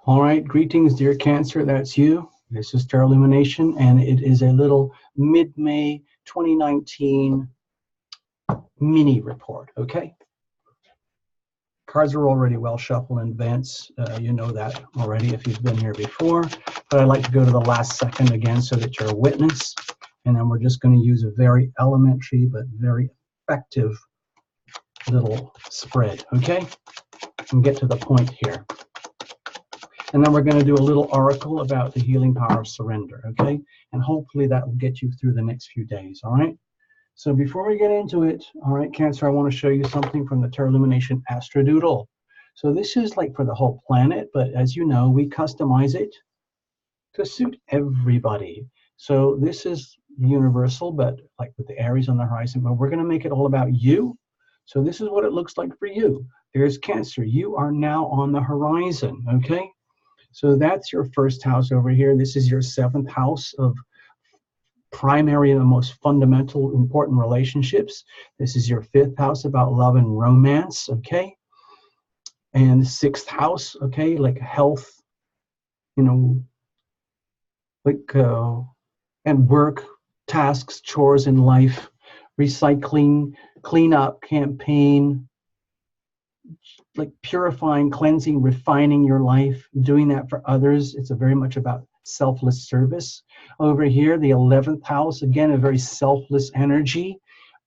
All right, greetings, dear Cancer. That's you. This is Tarot Lumination, and it is a little mid-May 2019 mini report, okay? Cards are already well shuffled in advance. You know that already if you've been here before, but I'd like to go to the last second again so that you're a witness, and then we're just going to use a very elementary but very effective little spread, okay? And get to the point here. And then we're going to do a little oracle about the healing power of surrender, okay? And hopefully that will get you through the next few days, all right? So before we get into it, all right, Cancer, I want to show you something from the Tarot Lumination Astrodoodle. So this is like for the whole planet, but as you know, we customize it to suit everybody. So this is universal, but like with the Aries on the horizon, but we're going to make it all about you. So this is what it looks like for you. There's Cancer. You are now on the horizon, okay? So that's your first house over here. This is your 7th house of primary and the most fundamental, important relationships. This is your 5th house about love and romance, okay? And 6th house, okay, like health, you know, like, and work, tasks, chores in life, recycling, cleanup, campaign, like purifying, cleansing, refining your life, doing that for others. It's a very much about selfless service. Over here, the 11th house, again, a very selfless energy.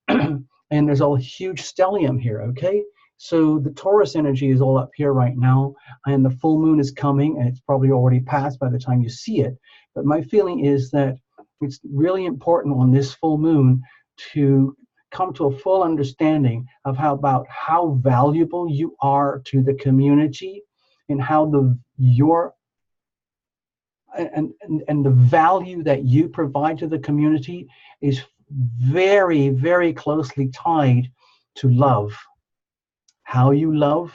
And there's a huge stellium here, okay? So the Taurus energy is all up here right now, and the full moon is coming, and it's probably already passed by the time you see it. But my feeling is that it's really important on this full moon to come to a full understanding of how valuable you are to the community, and how the value that you provide to the community is very, very closely tied to love. How you love,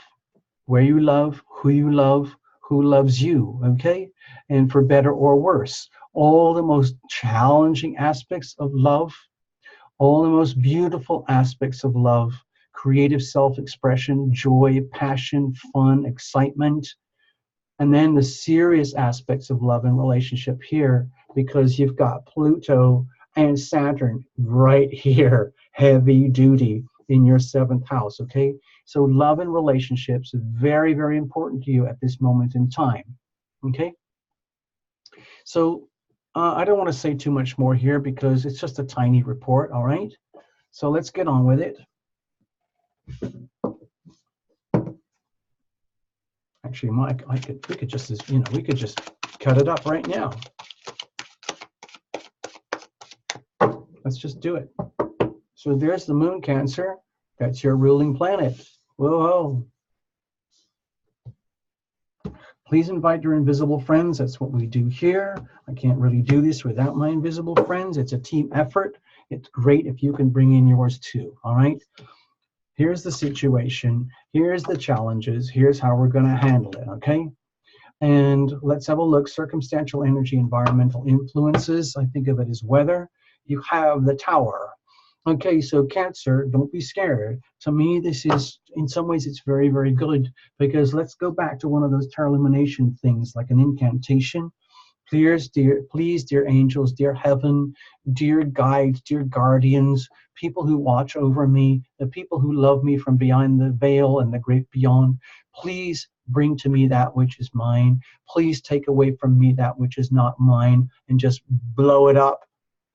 where you love, who loves you, okay? And for better or worse, all the most challenging aspects of love, all the most beautiful aspects of love, creative self-expression, joy, passion, fun, excitement, and then the serious aspects of love and relationship here, because you've got Pluto and Saturn right here, heavy duty in your 7th house, okay? So love and relationships are very, very important to you at this moment in time, okay? So I don't want to say too much more here because it's just a tiny report, all right? So let's get on with it. Actually, Mike, we could just cut it up right now. Let's just do it. So there's the moon, Cancer. That's your ruling planet. Whoa. Please invite your invisible friends. That's what we do here. I can't really do this without my invisible friends. It's a team effort. It's great if you can bring in yours too, all right? Here's the situation. Here's the challenges. Here's how we're going to handle it, okay? And let's have a look. Circumstantial energy, environmental influences. I think of it as weather. You have the Tower. Okay, so Cancer, don't be scared. To me, this is, in some ways, it's very, very good, because let's go back to one of those Tarot Lumination things, like an incantation. Please, dear angels, dear heaven, dear guides, dear guardians, people who watch over me, the people who love me from behind the veil and the great beyond, please bring to me that which is mine. Please take away from me that which is not mine, and just blow it up,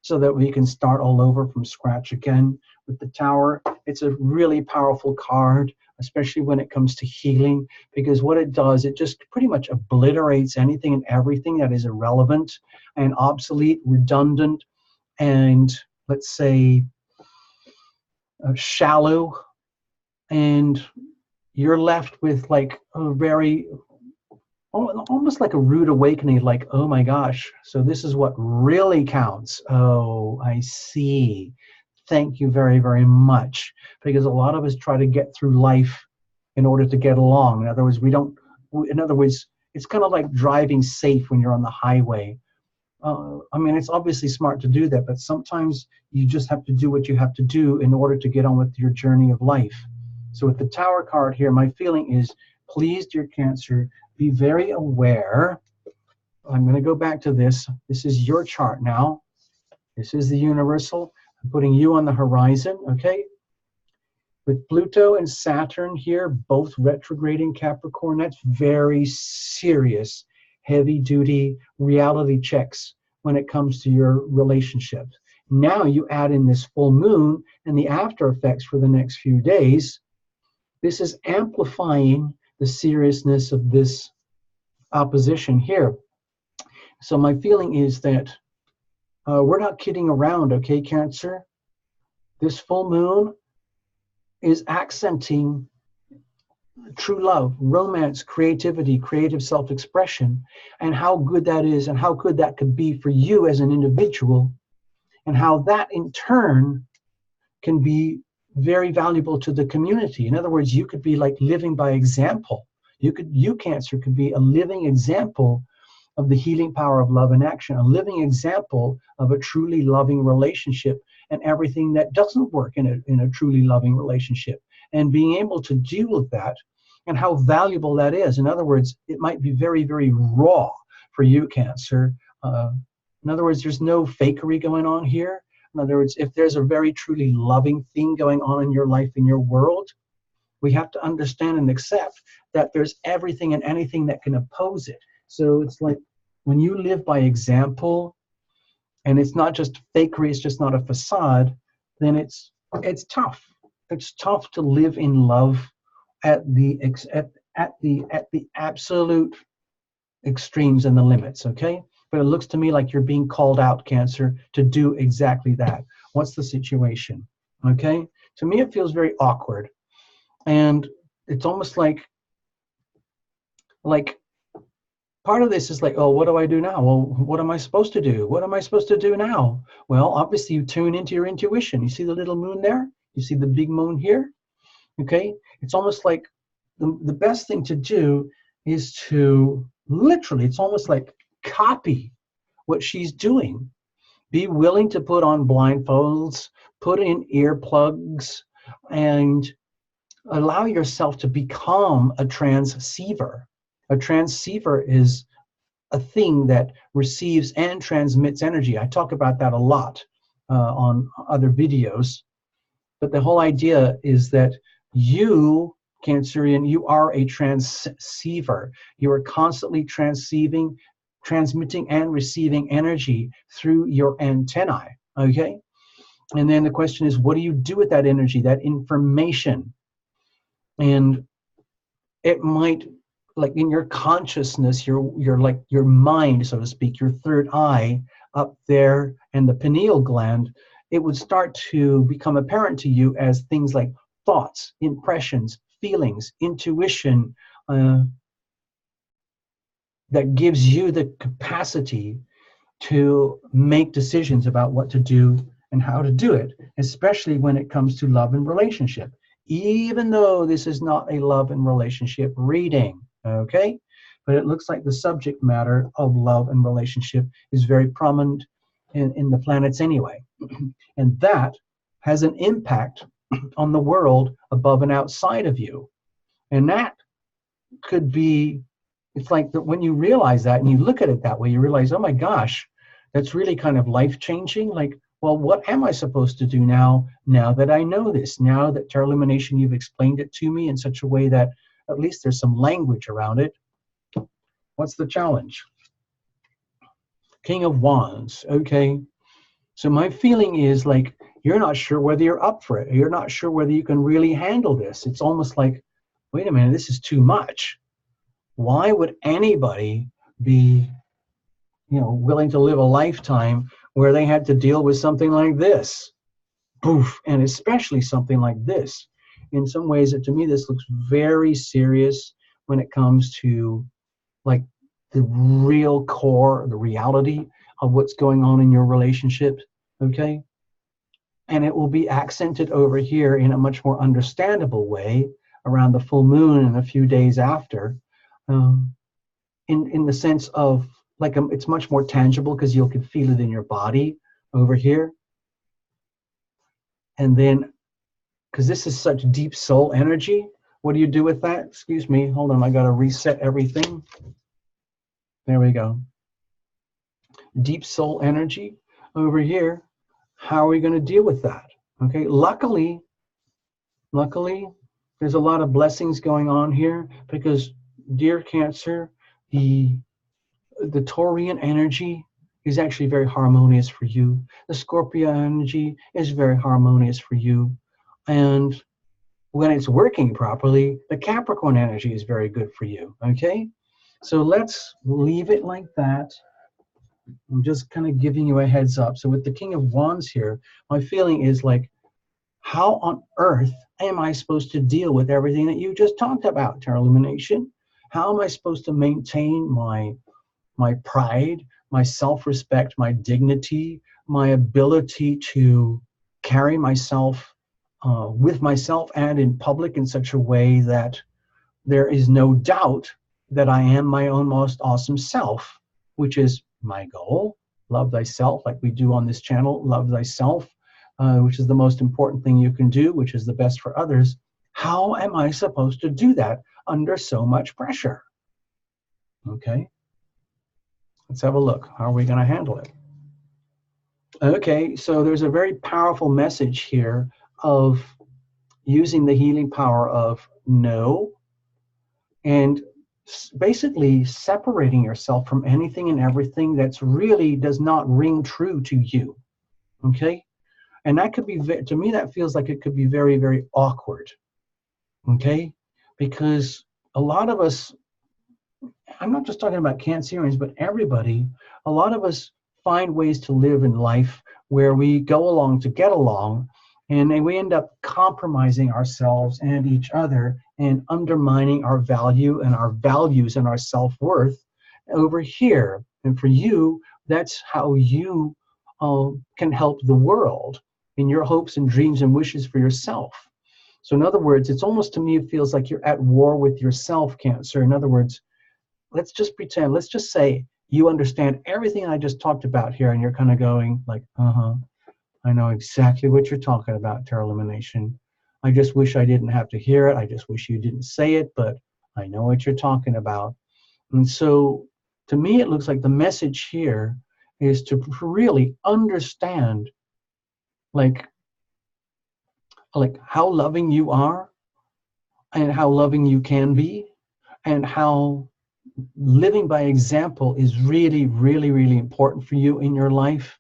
so that we can start all over from scratch again. With the Tower, it's a really powerful card, especially when it comes to healing, because what it does, it just pretty much obliterates anything and everything that is irrelevant and obsolete, redundant, and let's say shallow. And you're left with like a very, almost like a rude awakening, like, oh my gosh, so this is what really counts. Oh, I see. Thank you very, very much. Because a lot of us try to get through life in order to get along. In other words, it's kind of like driving safe when you're on the highway. I mean, it's obviously smart to do that, but sometimes you just have to do what you have to do in order to get on with your journey of life. So with the Tower card here, my feeling is please, dear Cancer, be very aware. I'm going to go back to this. This is your chart now. This is the universal. I'm putting you on the horizon, okay? With Pluto and Saturn here, both retrograding Capricorn, that's very serious, heavy-duty reality checks when it comes to your relationships. Now you add in this full moon and the after effects for the next few days. This is amplifying the seriousness of this opposition here. So my feeling is that we're not kidding around, okay, Cancer? This full moon is accenting true love, romance, creativity, creative self-expression, and how good that is and how good that could be for you as an individual, and how that in turn can be very valuable to the community. In other words, you could be like living by example. You, Cancer, could be a living example of the healing power of love in action, a living example of a truly loving relationship and everything that doesn't work in a truly loving relationship, and being able to deal with that and how valuable that is. In other words, it might be very, very raw for you, Cancer. In other words, there's no fakery going on here. In other words, if there's a very truly loving thing going on in your life, in your world, we have to understand and accept that there's everything and anything that can oppose it. So it's like when you live by example, and it's not just fakery, it's just not a facade, then it's tough. It's tough to live in love at the absolute extremes and the limits, okay? But it looks to me like you're being called out, Cancer, to do exactly that. What's the situation? Okay? To me, it feels very awkward. And it's almost like part of this is like, oh, what do I do now? Well, what am I supposed to do? What am I supposed to do now? Well, obviously you tune into your intuition. You see the little moon there? You see the big moon here? Okay? It's almost like the best thing to do is to literally, it's almost like copy what she's doing. Be willing to put on blindfolds, put in earplugs, and allow yourself to become a transceiver. A transceiver is a thing that receives and transmits energy. I talk about that a lot on other videos. But the whole idea is that you, Cancerian, you are a transceiver. You are constantly transmitting and receiving energy through your antennae, okay? And then the question is, what do you do with that energy, that information? And it might, like in your consciousness, your like your mind, so to speak, your third eye up there and the pineal gland, it would start to become apparent to you as things like thoughts, impressions, feelings, intuition, that gives you the capacity to make decisions about what to do and how to do it, especially when it comes to love and relationship, even though this is not a love and relationship reading, okay? But it looks like the subject matter of love and relationship is very prominent in the planets anyway. And that has an impact on the world above and outside of you. And that could be, it's like that when you realize that and you look at it that way, you realize, oh my gosh, that's really kind of life-changing. Like, well, what am I supposed to do now that I know this? Now that Tarot Lumination, you've explained it to me in such a way that at least there's some language around it. What's the challenge? King of Wands, okay. So my feeling is like, you're not sure whether you're up for it. You're not sure whether you can really handle this. It's almost like, wait a minute, this is too much. Why would anybody be, willing to live a lifetime where they had to deal with something like this? Poof, and especially something like this. In some ways, to me, this looks very serious when it comes to like the real core, the reality of what's going on in your relationship, okay? And it will be accented over here in a much more understandable way around the full moon and a few days after, in the sense of like it's much more tangible because you can feel it in your body over here. And then, because this is such deep soul energy, What do you do with that? Excuse me. Hold on. I got to reset everything. There we go. Deep soul energy over here. How are we going to deal with that? Okay. Luckily, there's a lot of blessings going on here because, dear Cancer, the Taurian energy is actually very harmonious for you. The Scorpio energy is very harmonious for you. And when it's working properly, the Capricorn energy is very good for you, okay? So let's leave it like that. I'm just kind of giving you a heads up. So with the King of Wands here, my feeling is like, how on earth am I supposed to deal with everything that you just talked about, Tarot Lumination? How am I supposed to maintain my pride, my self-respect, my dignity, my ability to carry myself with myself and in public in such a way that there is no doubt that I am my own most awesome self, which is my goal. Love thyself, like we do on this channel, love thyself, which is the most important thing you can do, which is the best for others. How am I supposed to do that under so much pressure? Okay. Let's have a look. How are we going to handle it? Okay, so there's a very powerful message here of using the healing power of no and basically separating yourself from anything and everything that's really does not ring true to you. Okay? And that could be, to me, that feels like it could be very, very awkward. Okay? Because a lot of us, I'm not just talking about Cancerians, but everybody, a lot of us find ways to live in life where we go along to get along, and then we end up compromising ourselves and each other and undermining our value and our values and our self-worth over here. And for you, that's how you can help the world in your hopes and dreams and wishes for yourself. So in other words, it's almost, to me, it feels like you're at war with yourself, Cancer. In other words, let's just pretend, let's just say you understand everything I just talked about here, and you're kind of going like, I know exactly what you're talking about, Tarot Lumination. I just wish I didn't have to hear it. I just wish you didn't say it, but I know what you're talking about. And so to me, it looks like the message here is to really understand like how loving you are and how loving you can be, and how living by example is really, really, really important for you in your life,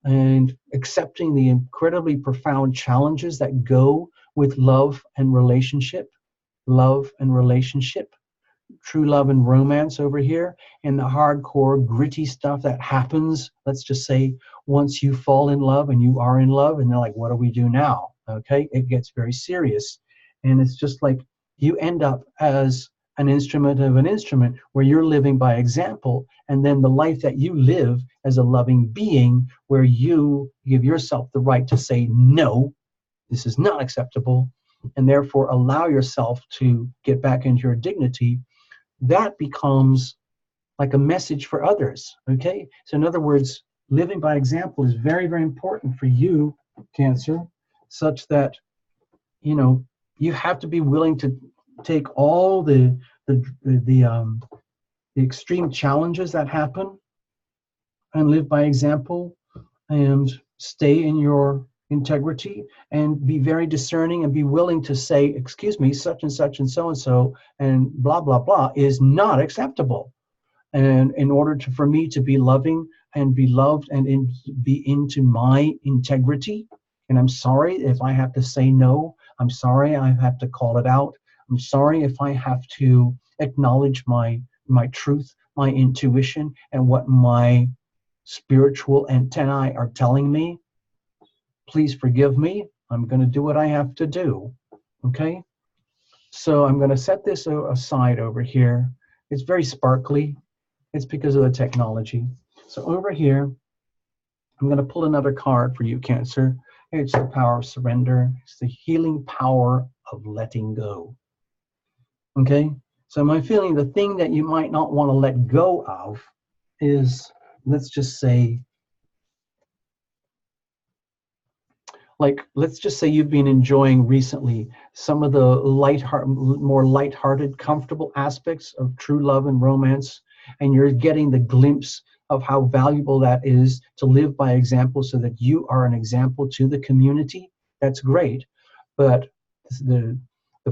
and accepting the incredibly profound challenges that go with love and relationship, true love and romance over here, and the hardcore gritty stuff that happens, let's just say, once you fall in love and you are in love, and they're like, what do we do now? Okay, it gets very serious. And it's just like you end up as an instrument of an instrument where you're living by example, and then the life that you live as a loving being where you give yourself the right to say, no, this is not acceptable, and therefore allow yourself to get back into your dignity. That becomes like a message for others, okay? So in other words, living by example is very, very important for you, Cancer, such that, you know, you have to be willing to take all the extreme challenges that happen and live by example and stay in your integrity and be very discerning and be willing to say, excuse me, such and such and so and blah, blah, blah is not acceptable. And in order for me to be loving and be loved and be into my integrity, and I'm sorry if I have to say no, I'm sorry I have to call it out, I'm sorry if I have to acknowledge my truth, my intuition, and what my spiritual antennae are telling me. Please forgive me. I'm going to do what I have to do. Okay? So I'm going to set this aside over here. It's very sparkly. It's because of the technology. So over here, I'm going to pull another card for you, Cancer. It's the power of surrender. It's the healing power of letting go. Okay? So my feeling, the thing that you might not want to let go of is, let's just say, like, let's just say you've been enjoying recently some of the more lighthearted, comfortable aspects of true love and romance, and you're getting the glimpse of how valuable that is to live by example so that you are an example to the community. That's great. But the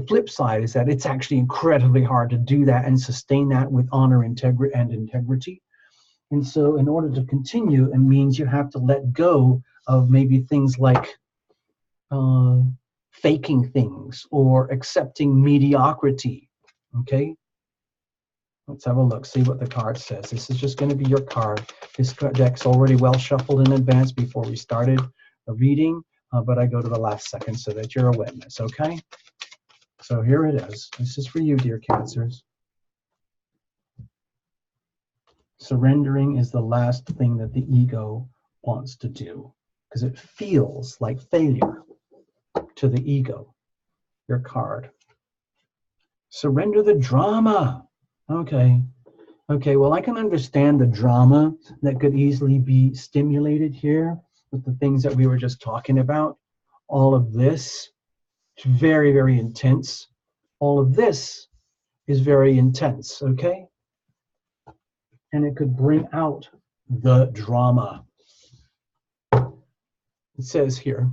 flip side is that it's actually incredibly hard to do that and sustain that with honor, integrity. And so in order to continue, it means you have to let go of maybe things like faking things or accepting mediocrity. Okay? Let's have a look, see what the card says. This is just going to be your card. This deck's already well shuffled in advance before we started the reading, but I go to the last second so that you're a witness, okay? So here it is. This is for you, dear Cancers. Surrendering is the last thing that the ego wants to do because it feels like failure to the ego. Your card. Surrender the drama. Okay. Okay, well, I can understand the drama that could easily be stimulated here with the things that we were just talking about. All of this is very, very intense. All of this is very intense, okay? And it could bring out the drama. It says here,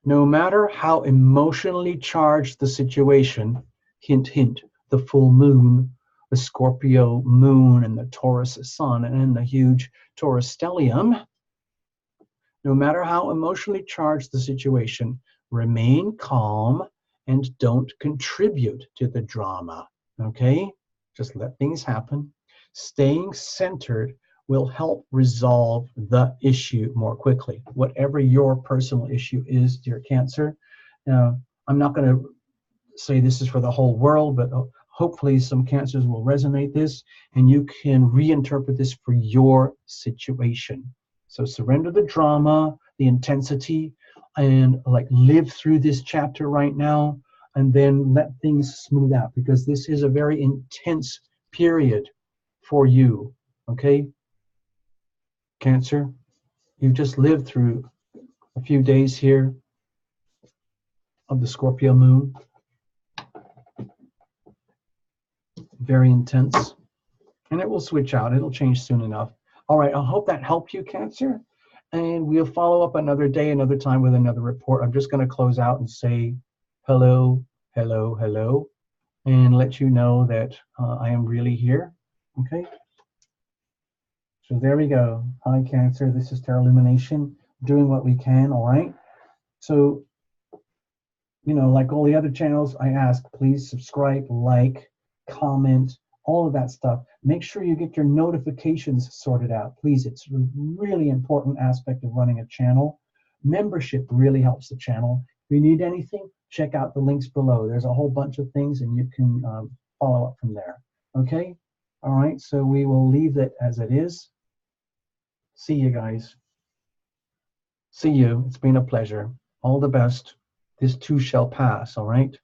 no matter how emotionally charged the situation, hint, hint, the full moon, the Scorpio moon and the Taurus sun and the huge Taurus stellium, no matter how emotionally charged the situation, remain calm and don't contribute to the drama, okay? Just let things happen. Staying centered will help resolve the issue more quickly. Whatever your personal issue is, dear Cancer. Now, I'm not going to say this is for the whole world, but hopefully some Cancers will resonate this and you can reinterpret this for your situation. So surrender the drama, the intensity, and like live through this chapter right now and then let things smooth out because this is a very intense period for you, okay? Cancer, you've just lived through a few days here of the Scorpio moon. Very intense, and it will switch out. It'll change soon enough. All right, I hope that helped you, Cancer, and we'll follow up another day, another time with another report. I'm just going to close out and say hello, hello, hello, and let you know that I am really here, okay? So there we go. Hi, Cancer. This is Tarot Lumination, doing what we can, all right? So, you know, like all the other channels, I ask, please subscribe, like, comment, all of that stuff. Make sure you get your notifications sorted out. Please, it's a really important aspect of running a channel. Membership really helps the channel. If you need anything, check out the links below. There's a whole bunch of things and you can follow up from there. Okay? All right, so we will leave it as it is. See you guys. See you. It's been a pleasure. All the best. This too shall pass, all right?